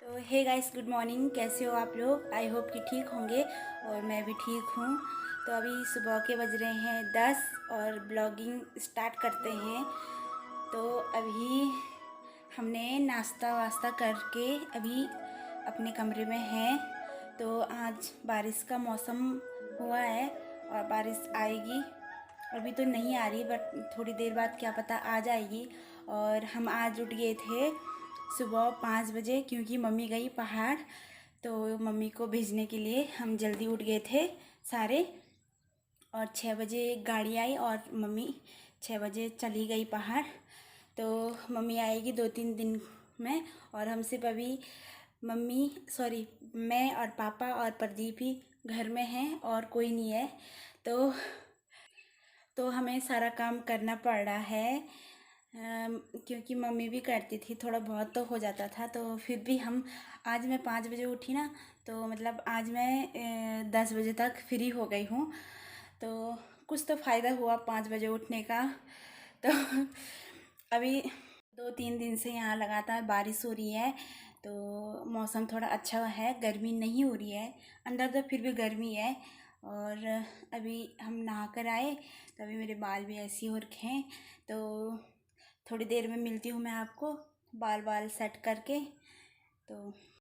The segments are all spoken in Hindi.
तो हे गाइस, गुड मॉर्निंग। कैसे हो आप लोग? आई होप कि ठीक होंगे और मैं भी ठीक हूँ। तो अभी सुबह के बज रहे हैं 10 और ब्लॉगिंग स्टार्ट करते हैं। तो अभी हमने नाश्ता वास्ता करके अभी अपने कमरे में हैं। तो आज बारिश का मौसम हुआ है और बारिश आएगी। अभी तो नहीं आ रही बट थोड़ी देर बाद क्या पता आ जाएगी। और हम आज उठ गए थे सुबह 5 बजे क्योंकि मम्मी गई पहाड़। तो मम्मी को भेजने के लिए हम जल्दी उठ गए थे सारे। और 6 बजे गाड़ी आई और मम्मी 6 बजे चली गई पहाड़। तो मम्मी आएगी 2-3 दिन में। और हम सिर्फ अभी मैं और पापा और प्रदीप ही घर में हैं और कोई नहीं है। तो हमें सारा काम करना पड़ रहा है। क्योंकि मम्मी भी करती थी, थोड़ा बहुत तो हो जाता था। तो फिर भी आज मैं 5 बजे उठी ना, तो मतलब आज मैं 10 बजे तक फ्री हो गई हूँ। तो कुछ तो फ़ायदा हुआ 5 बजे उठने का। तो अभी 2-3 दिन से यहाँ लगातार बारिश हो रही है। तो मौसम थोड़ा अच्छा है, गर्मी नहीं हो रही है। अंदर तो फिर भी गर्मी है। और अभी हम नहा कर आए तो अभी मेरे बाल भी ऐसे ही हो रखे हैं। तो थोड़ी देर में मिलती हूँ मैं आपको बाल सेट करके। तो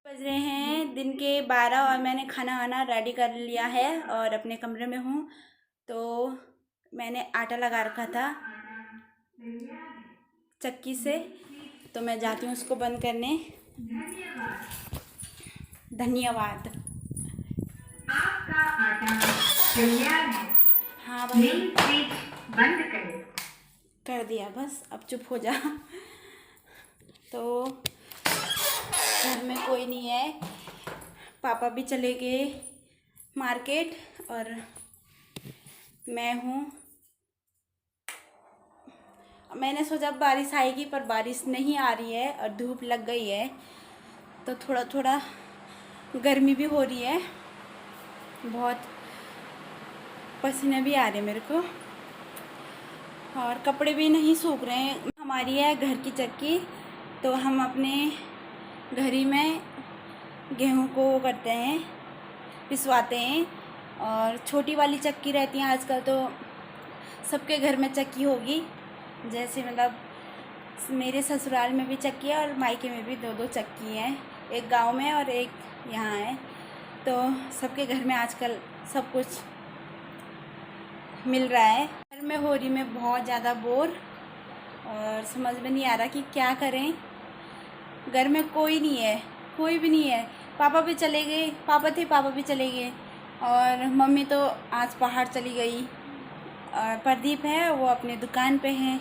बज रहे हैं दिन के 12 और मैंने खाना वाना रेडी कर लिया है और अपने कमरे में हूँ। तो मैंने आटा लगा रखा था चक्की से, तो मैं जाती हूँ उसको बंद करने। धन्यवाद। आपका आटा तैयार है। हाँ भाई, स्विच बंद करें। कर दिया, बस अब चुप हो जा। तो घर में कोई नहीं है, पापा भी चले गए मार्केट और मैं हूँ। मैंने सोचा बारिश आएगी पर बारिश नहीं आ रही है और धूप लग गई है। तो थोड़ा थोड़ा गर्मी भी हो रही है, बहुत पसीने भी आ रहे मेरे को और कपड़े भी नहीं सूख रहे हैं। हमारी है घर की चक्की, तो हम अपने घर ही में गेहूं को करते हैं, पिसवाते हैं। और छोटी वाली चक्की रहती है आजकल, तो सबके घर में चक्की होगी। जैसे मतलब मेरे ससुराल में भी चक्की है और मायके में भी 2-2 चक्की हैं, एक गांव में और एक यहाँ है। तो सबके घर में आजकल सब कुछ मिल रहा है। घर में हो रही मैं बहुत ज़्यादा बोर और समझ में नहीं आ रहा कि क्या करें। घर में कोई नहीं है, कोई भी नहीं है। पापा भी चले गए, पापा भी चले गए और मम्मी तो आज पहाड़ चली गई। और प्रदीप है वो अपने दुकान पे हैं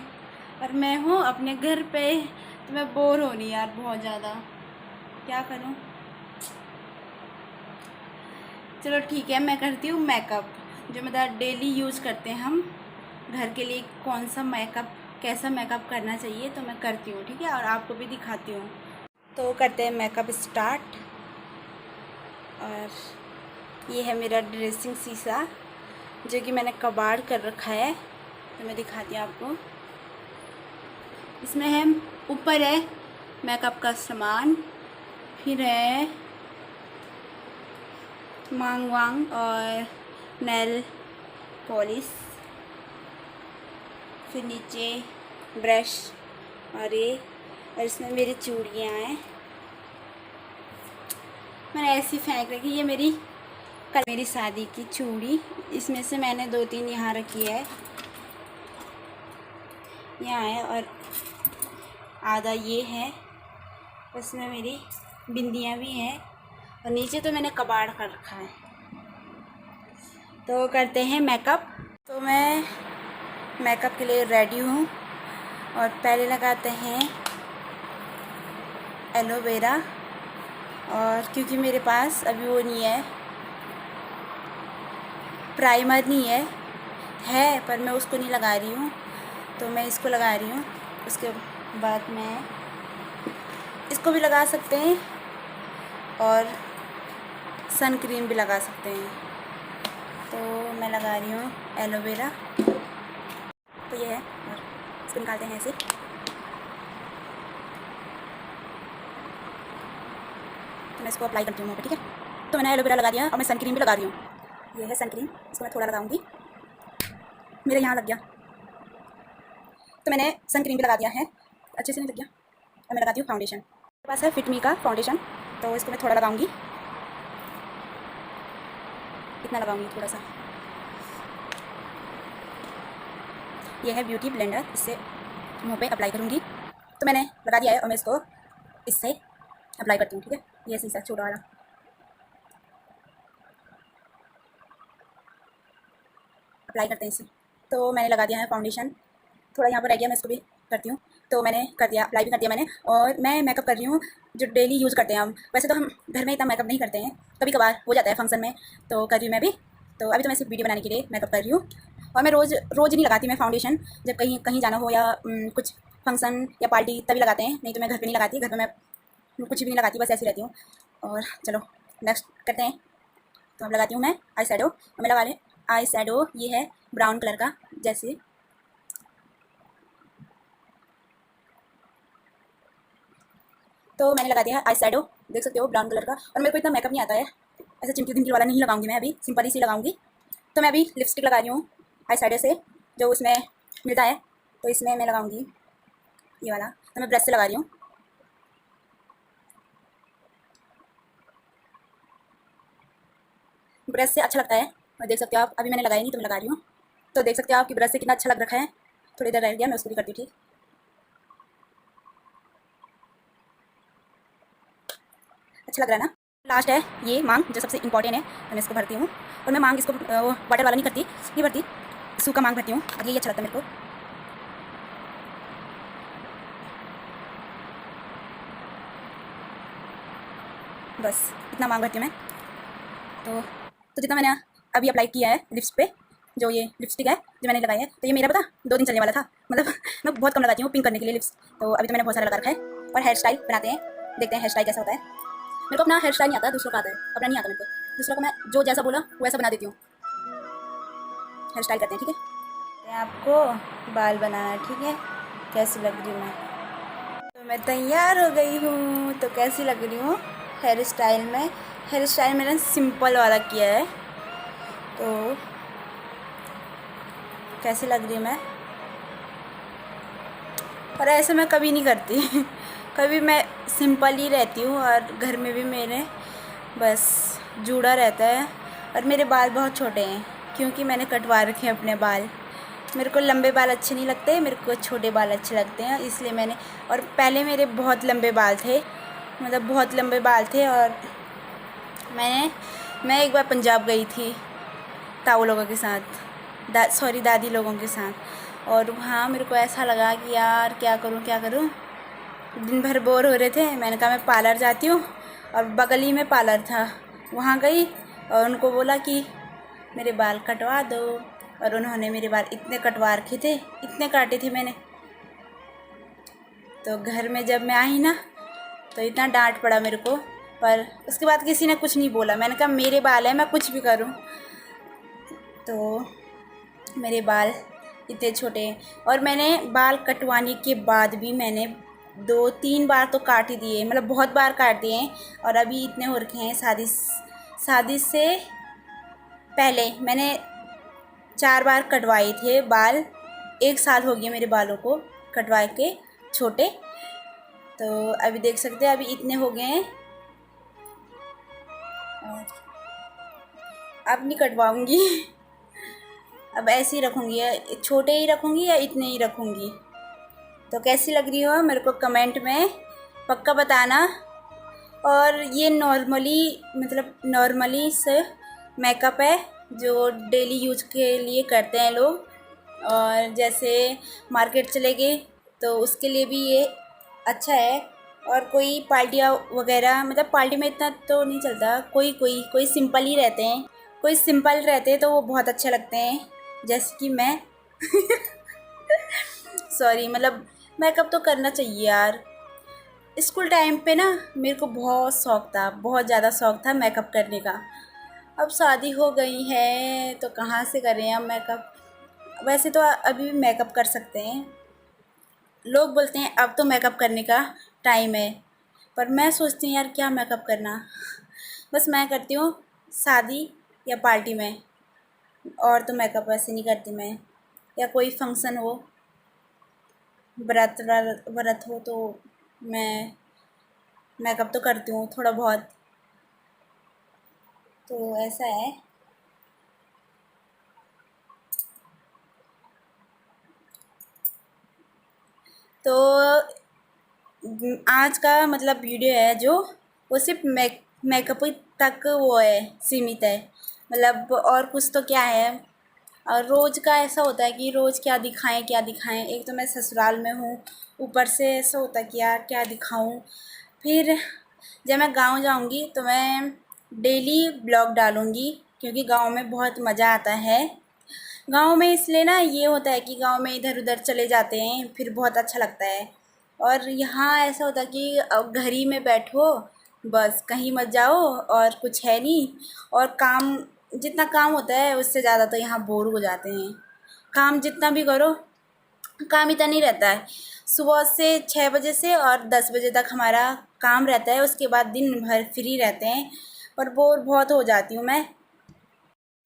और मैं हूँ अपने घर पे। तो मैं बोर हो रही यार बहुत ज़्यादा, क्या करूँ। चलो ठीक है, मैं करती हूँ मेकअप, जो मतलब डेली यूज़ करते हैं हम घर के लिए। कौन सा मेकअप, कैसा मेकअप करना चाहिए तो मैं करती हूँ, ठीक है, और आपको भी दिखाती हूँ। तो करते हैं मेकअप स्टार्ट। और ये है मेरा ड्रेसिंग शीशा जो कि मैंने कबाड़ कर रखा है, तो मैं दिखाती हूँ आपको। इसमें है, ऊपर है मेकअप का सामान, फिर है मांग वांग और नेल पॉलिश, फिर नीचे ब्रश और ये, और इसमें मेरी चूड़ियाँ हैं। मैंने ऐसी फेंक रखी, ये मेरी शादी की चूड़ी। इसमें से मैंने 2-3 यहाँ रखी है, यहाँ है और आधा ये है। उसमें मेरी बिंदियाँ भी हैं और नीचे तो मैंने कबाड़ कर रखा है। तो करते हैं मेकअप। तो मैं मेकअप के लिए रेडी हूँ और पहले लगाते हैं एलोवेरा। और क्योंकि मेरे पास अभी वो नहीं है, प्राइमर नहीं है पर मैं उसको नहीं लगा रही हूँ, तो मैं इसको लगा रही हूँ। उसके बाद मैं इसको भी लगा सकते हैं और सन क्रीम भी लगा सकते हैं। तो मैं लगा रही हूँ एलोवेरा। तो ये है, और इसको निकालते हैं ऐसे। मैं इसको अप्लाई करती हूँ मुँह पे, ठीक है। तो मैंने एलोवेरा लगा दिया और मैं सन क्रीम भी लगा रही हूँ। ये है सन क्रीम, इसको मैं थोड़ा लगाऊंगी, मेरे यहाँ लग गया। तो मैंने सन क्रीम भी लगा दिया है, अच्छे से नहीं लग गया। और मैं लगाती हूँ फाउंडेशन, मेरे पास है फिट मी का फाउंडेशन, तो इसको मैं थोड़ा लगाऊंगी, इतना लगाऊंगी थोड़ा सा। ये है ब्यूटी ब्लेंडर, इससे मुँह पे अप्लाई करूँगी। तो मैंने लगा दिया है और मैं इसको इससे अप्लाई करती हूँ, ठीक है। ये शीशा छोटा वाला, अप्लाई करते हैं इसे। तो मैंने लगा दिया है फाउंडेशन, थोड़ा यहाँ पर रह गया, मैं इसको भी करती हूँ। तो मैंने कर दिया, अप्लाई भी कर दिया मैंने। और मैं मेकअप कर रही हूँ जो डेली यूज़ करते हैं हम। वैसे तो हम घर में इतना मेकअप नहीं करते हैं, कभी कभार हो जाता है फंक्शन में, तो कर रही हूँ मैं भी। तो अभी तो मैं सिर्फ वीडियो बनाने के लिए मेकअप कर रही हूँ। और मैं रोज़ रोज़ नहीं लगाती मैं फाउंडेशन, जब कहीं कहीं जाना हो या कुछ फंक्शन या पार्टी तभी लगाते हैं, नहीं तो मैं घर पर नहीं लगाती। घर पर मैं कुछ भी नहीं लगाती, बस ऐसी रहती हूँ। और चलो नेक्स्ट करते हैं। तो अब लगाती हूँ मैं आई शैडो, मैं लगा लें आई शैडो। ये है ब्राउन कलर का, जैसे तो मैंने लगा दिया है आई शैडो, देख सकते हो ब्राउन कलर का। और मेरे को इतना मेकअप नहीं आता है, ऐसे चिमकी चिमकी वाला नहीं लगाऊंगी मैं, अभी सिंपल ही सी लगाऊंगी। तो मैं अभी लिपस्टिक लगा रही हूँ आई शैडो से, जो उसमें मिलता है। तो इसमें मैं लगाऊंगी ये वाला, तो मैं ब्रश से लगा रही हूँ। ब्रश से अच्छा लगता है, और देख सकते हो आप, अभी मैंने लगाई नहीं तो मैं लगा रही हूँ। तो देख सकते हो आपकी ब्रश से कितना अच्छा लग रखा है। थोड़ी देर रह गया, मैं उसको भी करती हूँ, ठीक। अच्छा लग रहा है ना। लास्ट है ये मांग, जो सबसे इंपॉर्टेंट है, तो मैं इसको भरती हूँ। और मैं मांग इसको वो वाटर वाला नहीं करती, नहीं भरती, सूखा मांग भरती हूँ, और यही अच्छा लगता है मेरे को। बस इतना मांग भरती हूँ मैं। तो जितना मैंने अभी अप्लाई किया है लिप्स पे, जो ये लिपस्टिक है जो मैंने लगाई है, तो ये मेरा पता 2 दिन चलने वाला था, मतलब मैं बहुत कम लगाती हूँ पिंक करने के लिए लिप्स। तो अभी तो मैंने बहुत सारा लगा रखा है। और हेयर स्टाइल बनाते हैं, देखते हैं हेयर स्टाइल कैसा होता है। मेरे को अपना हेयर स्टाइल नहीं आता, दूसरों का आता है, अपना नहीं आता मेरे को। दूसरों को मैं जो जैसा बोला वैसा बना देती हूँ। हेयर स्टाइल करते हैं, ठीक है। आपको बाल बनाना, ठीक है। कैसी लग रही हूँ मैं? तो मैं तैयार हो गई हूँ। तो कैसी लग रही हूँ हेयर स्टाइल में? हेयर स्टाइल मैंने सिंपल वाला किया है। तो कैसी लग रही हूँ मैं? और ऐसे मैं कभी नहीं करती कभी मैं सिंपल ही रहती हूँ। और घर में भी मेरे बस जूड़ा रहता है। और मेरे बाल बहुत छोटे हैं, क्योंकि मैंने कटवा रखे हैं अपने बाल। मेरे को लंबे बाल अच्छे नहीं लगते, मेरे को छोटे बाल अच्छे लगते हैं, इसलिए मैंने। और पहले मेरे बहुत लंबे बाल थे, मतलब बहुत लंबे बाल थे। और मैं एक बार पंजाब गई थी ताऊ लोगों के साथ, दादी लोगों के साथ। और वहाँ मेरे को ऐसा लगा कि यार क्या करूँ क्या करूँ, दिन भर बोर हो रहे थे। मैंने कहा मैं पार्लर जाती हूँ, और बगल ही में पार्लर था, वहाँ गई और उनको बोला कि मेरे बाल कटवा दो। और उन्होंने मेरे बाल इतने कटवा रखे थे, इतने काटे थे मैंने। तो घर में जब मैं आई ना, तो इतना डांट पड़ा मेरे को। पर उसके बाद किसी ने कुछ नहीं बोला, मैंने कहा मेरे बाल हैं, मैं कुछ भी करूँ। तो मेरे बाल इतने छोटे हैं। और मैंने बाल कटवाने के बाद भी मैंने 2-3 बार तो काट ही दिए, मतलब बहुत बार काट दिए हैं। और अभी इतने हो रखे हैं। शादी से पहले मैंने 4 बार कटवाए थे बाल। 1 साल हो गया मेरे बालों को कटवा के छोटे। तो अभी देख सकते हैं, अभी इतने हो गए हैं। और अब नहीं कटवाऊँगी अब ऐसे ही रखूँगी, या छोटे ही रखूँगी या इतने ही रखूँगी। तो कैसी लग रही हो मेरे को कमेंट में पक्का बताना। और ये नॉर्मली से मेकअप है, जो डेली यूज के लिए करते हैं लोग। और जैसे मार्केट चले गए तो उसके लिए भी ये अच्छा है। और कोई पार्टियाँ वगैरह, मतलब पार्टी में इतना तो नहीं चलता, कोई सिंपल ही रहते हैं, कोई सिंपल रहते हैं तो वो बहुत अच्छे लगते हैं, जैसे कि मैं सॉरी, मतलब मेकअप तो करना चाहिए यार। स्कूल टाइम पे ना मेरे को बहुत शौक़ था, बहुत ज़्यादा शौक़ था मेकअप करने का। अब शादी हो गई है तो कहाँ से करें हम मेकअप। वैसे तो अभी भी मेकअप कर सकते हैं, लोग बोलते हैं अब तो मेकअप करने का टाइम है, पर मैं सोचती हूँ यार क्या मेकअप करना, बस मैं करती हूँ शादी या पार्टी में, और तो मेकअप वैसे नहीं करती मैं। या कोई फंक्शन हो, व्रत व्रत हो, तो मैं मेकअप तो करती हूँ थोड़ा बहुत। तो ऐसा है। तो आज का मतलब वीडियो है जो, वो सिर्फ मेकअप तक वो है, सीमित है। मतलब और कुछ तो क्या है। और रोज़ का ऐसा होता है कि रोज़ क्या दिखाएं क्या दिखाएं। एक तो मैं ससुराल में हूँ, ऊपर से ऐसा होता है कि यार क्या दिखाऊं। फिर जब मैं गांव जाऊंगी तो मैं डेली ब्लॉग डालूंगी, क्योंकि गांव में बहुत मज़ा आता है। गांव में इसलिए ना ये होता है कि गांव में इधर उधर चले जाते हैं, फिर बहुत अच्छा लगता है। और यहाँ ऐसा होता है कि अब घर ही में बैठो, बस कहीं मत जाओ, और कुछ है नहीं। और काम, जितना काम होता है उससे ज़्यादा तो यहाँ बोर हो जाते हैं। काम जितना भी करो, काम इतना नहीं रहता है। सुबह से 6 बजे से और 10 बजे तक हमारा काम रहता है, उसके बाद दिन भर फ्री रहते हैं। पर बोर बहुत हो जाती हूँ मैं।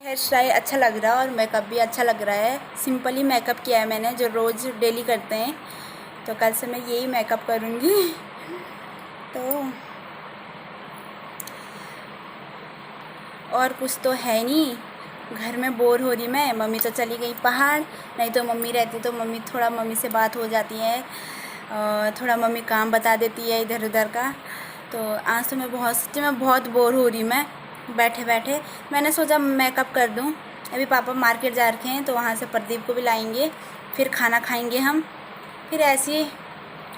हेयर स्टाइल अच्छा लग रहा है और मेकअप भी अच्छा लग रहा है। सिंपल ही मेकअप किया है मैंने, जो रोज़ डेली करते हैं। तो कल से मैं यही मेकअप करूँगी। तो और कुछ तो है नहीं, घर में बोर हो रही मैं। मम्मी तो चली गई पहाड़, नहीं तो मम्मी रहती तो मम्मी से बात हो जाती है, थोड़ा मम्मी काम बता देती है इधर उधर का। तो आज तो मैं सच्ची में बहुत बोर हो रही मैं बैठे बैठे। मैंने सोचा मेकअप कर दूं। अभी पापा मार्केट जा रखे हैं, तो वहाँ से प्रदीप को भी लाएंगे, फिर खाना खाएंगे हम, फिर ऐसे ही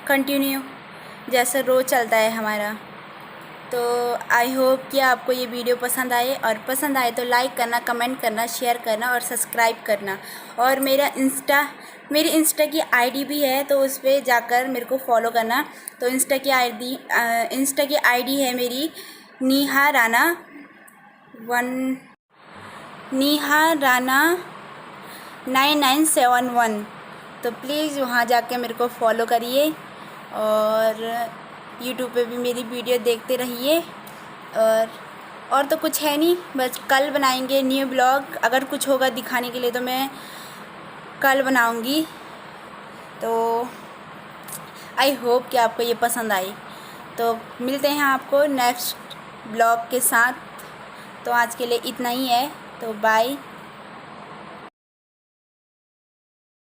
कंटिन्यू जैसे रोज़ चलता है हमारा। तो आई होप कि आपको ये वीडियो पसंद आए, और पसंद आए तो लाइक करना, कमेंट करना, शेयर करना और सब्सक्राइब करना। और मेरी इंस्टा की आईडी भी है, तो उस पर जाकर मेरे को फॉलो करना। तो इंस्टा की आईडी है मेरी नेहा राणा 9971। तो प्लीज़ वहाँ जाके मेरे को फॉलो करिए, और यूट्यूब पे भी मेरी वीडियो देखते रहिए। और तो कुछ है नहीं, बस कल बनाएंगे न्यू ब्लॉग। अगर कुछ होगा दिखाने के लिए तो मैं कल बनाऊंगी। तो आई होप कि आपको ये पसंद आई। तो मिलते हैं आपको नेक्स्ट ब्लॉग के साथ। तो आज के लिए इतना ही है, तो बाय।